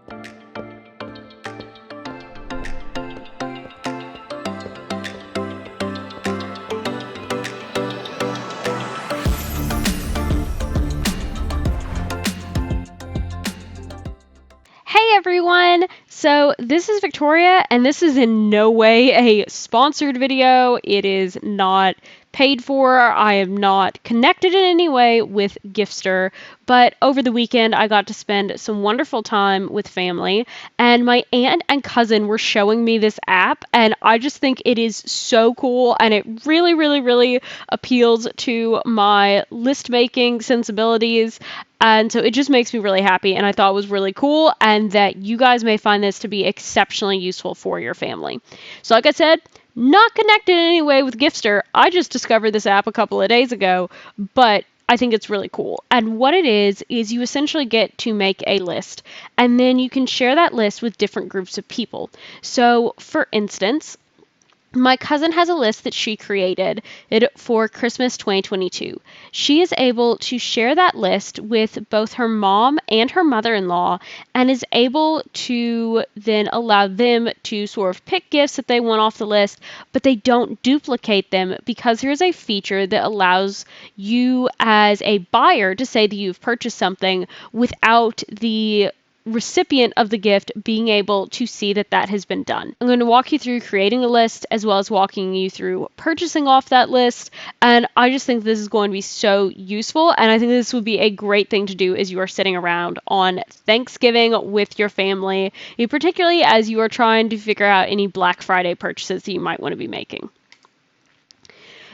Hey everyone! So this is Victoria, and this is in no way a sponsored video. It is not paid for. I am not connected in any way with Giftster, but over the weekend I got to spend some wonderful time with family, and my aunt and cousin were showing me this app, and I just think it is so cool, and it really, really, really appeals to my list making sensibilities. And so it just makes me really happy, and I thought it was really cool, and that you guys may find this to be exceptionally useful for your family. So like I said, not connected in any way with Giftster. I just discovered this app a couple of days ago, but I think it's really cool. And what it is you essentially get to make a list, and then you can share that list with different groups of people. So for instance, my cousin has a list that she created for Christmas 2022. She is able to share that list with both her mom and her mother-in-law, and is able to then allow them to sort of pick gifts that they want off the list, but they don't duplicate them, because there's a feature that allows you as a buyer to say that you've purchased something without the recipient of the gift being able to see that that has been done. I'm going to walk you through creating a list, as well as walking you through purchasing off that list, and I just think this is going to be so useful, and I think this would be a great thing to do as you are sitting around on Thanksgiving with your family, particularly as you are trying to figure out any Black Friday purchases that you might want to be making.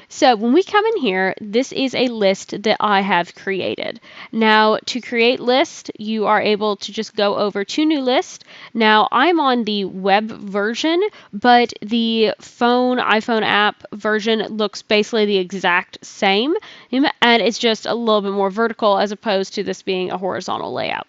So when we come in here, this is a list that I have created. Now, to create list, you are able to just go over to new list. Now, I'm on the web version, but the iPhone app version looks basically the exact same, and it's just a little bit more vertical as opposed to this being a horizontal layout.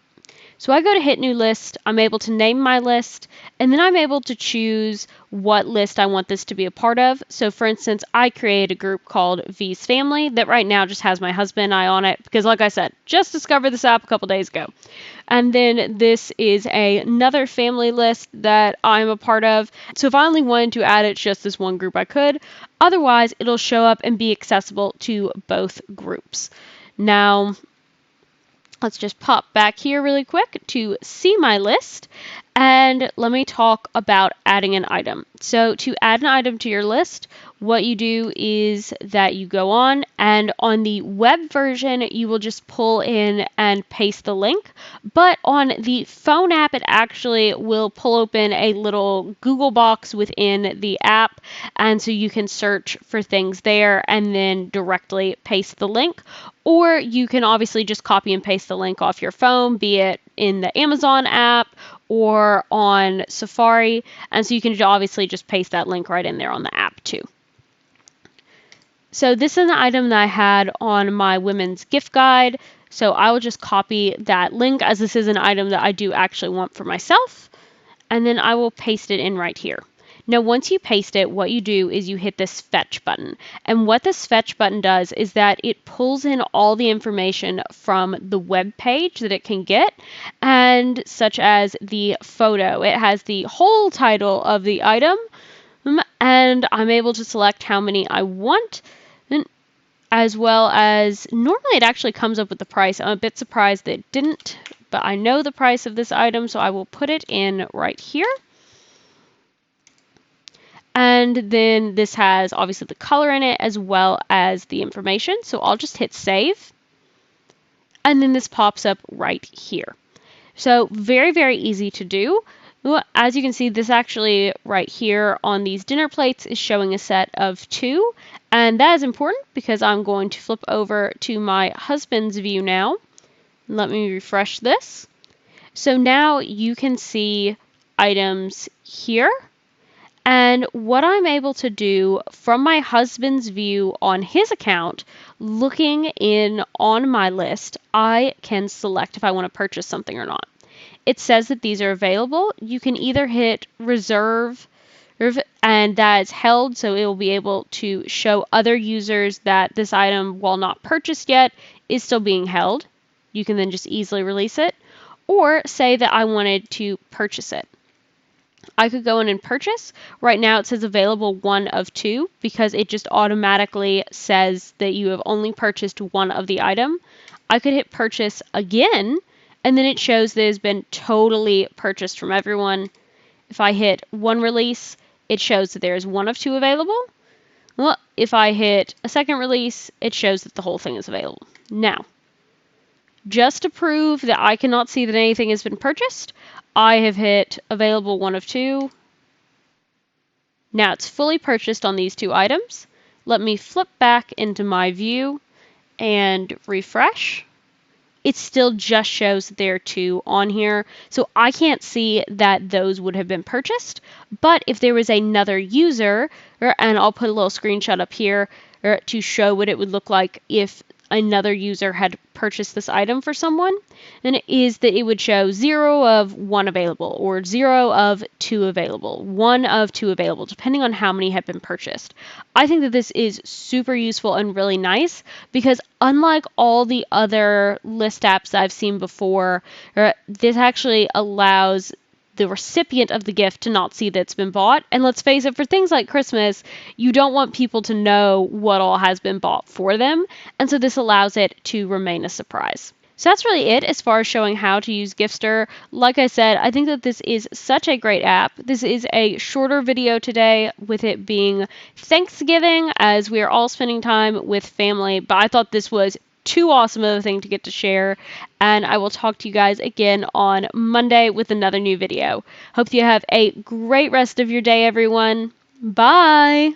So I go to hit new list, I'm able to name my list, and then I'm able to choose what list I want this to be a part of. So for instance, I created a group called V's Family that right now just has my husband and I on it, because like I said, just discovered this app a couple days ago. And then this is another family list that I'm a part of. So if I only wanted to add it just this one group, I could. Otherwise, it'll show up and be accessible to both groups. Now, let's just pop back here really quick to see my list, and let me talk about adding an item. So to add an item to your list, what you do is that you go on, and on the web version, you will just pull in and paste the link. But on the phone app, it actually will pull open a little Google box within the app. And so you can search for things there and then directly paste the link. Or you can obviously just copy and paste the link off your phone, be it in the Amazon app or on Safari. And so you can obviously just paste that link right in there on the app too. So this is an item that I had on my women's gift guide. So I will just copy that link, as this is an item that I do actually want for myself. And then I will paste it in right here. Now, once you paste it, what you do is you hit this fetch button. And what this fetch button does is that it pulls in all the information from the web page that it can get, and such as the photo. It has the whole title of the item, and I'm able to select how many I want, as well as normally it actually comes up with the price. I'm a bit surprised that it didn't, but I know the price of this item, so I will put it in right here. And then this has obviously the color in it as well as the information. So I'll just hit save. And then this pops up right here. So very, very easy to do. As you can see, this actually right here on these dinner plates is showing a set of 2. And that is important because I'm going to flip over to my husband's view now. Let me refresh this. So now you can see items here. And what I'm able to do from my husband's view on his account, looking in on my list, I can select if I want to purchase something or not. It says that these are available. You can either hit reserve, and that's held, so it will be able to show other users that this item, while not purchased yet, is still being held. You can then just easily release it. or say that I wanted to purchase it. I could go in and purchase. Right now it says available 1 of 2 because it just automatically says that you have only purchased one of the item. I could hit purchase again, and then it shows that it has been totally purchased from everyone. If I hit 1 release, it shows that there is 1 of 2 available. Well, if I hit a second release, it shows that the whole thing is available. Now, just to prove that I cannot see that anything has been purchased, I have hit available 1 of 2. Now it's fully purchased on these 2 items. Let me flip back into my view and refresh. It still just shows that there are 2 on here. So I can't see that those would have been purchased. But if there was another user, and I'll put a little screenshot up here to show what it would look like if another user had purchased this item for someone, then it is that it would show 0 of 1 available, or 0 of 2 available, 1 of 2 available, depending on how many have been purchased. I think that this is super useful and really nice because unlike all the other list apps I've seen before, this actually allows the recipient of the gift to not see that it's been bought. And let's face it, for things like Christmas, you don't want people to know what all has been bought for them. And so this allows it to remain a surprise. So that's really it as far as showing how to use Giftster. Like I said, I think that this is such a great app. This is a shorter video today with it being Thanksgiving as we are all spending time with family, but I thought this was too awesome of a thing to get to share, and I will talk to you guys again on Monday with another new video. Hope you have a great rest of your day, everyone. Bye!